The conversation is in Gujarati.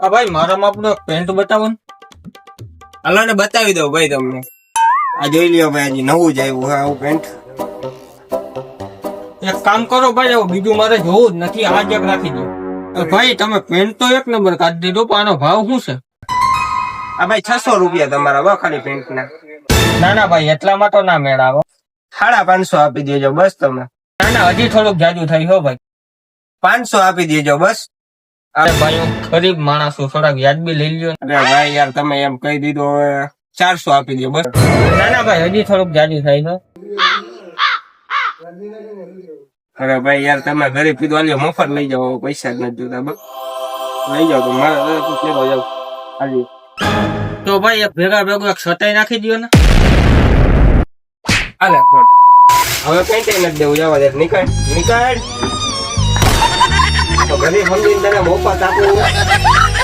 આ ભાઈ મારા માપનો પેન્ટ બતાવો ને. હાલો ને બતાવી દઉં ભાઈ તમને. આ જોઈ લ્યો ભાઈ, હજી નવું જ આવ્યું છે આવું પેન્ટ. એક કામ કરો ભાઈ, આવું બીજું મારે જોવું જ નથી, આ જ એક રાખી દો. ભાઈ તમે પેન્ટ તો એક નંબર કાઢી દીધો, પણ આનો ભાવ શું છે? આ ભાઈ 600 રૂપિયા તમારા વા ખાલી પેન્ટ ના. ના ના ભાઈ, એટલામાં તો ના મેળ આવે. 550 આપી દેજો બસ તમે. ના ના, હજી થોડુંક જાજુ થઈ હો ભાઈ. 500 આપી દેજો બસ. અરે ભાઈ હું ગરીબ માણસ છું, થોડાક વ્યાજબી લઈ લ્યો. અરે ભાઈ યાર તમે એમ કહી દીધું, હવે 400 આપી દો બસ. ના ના ભાઈ, હજી થોડુંક જાજુ થઈ છે. અરે ભાઈ યાર તમે ગરીબ કીધું, આલ્યો મફત લઈ જાઓ, પૈસા જ નથી જોતા બસ. લઈ જાઓ તો મારે લેવા જાવ. હાલી તો ભાઈ એક ભેગા ભેગું એક સટાઈ નાખી દો ને. હાલે હવે કઈ કઈ નથી દેવું, જવા દે. નીકળ નીકળ. તો ગરીબ સમજીને તને મોફત આપું.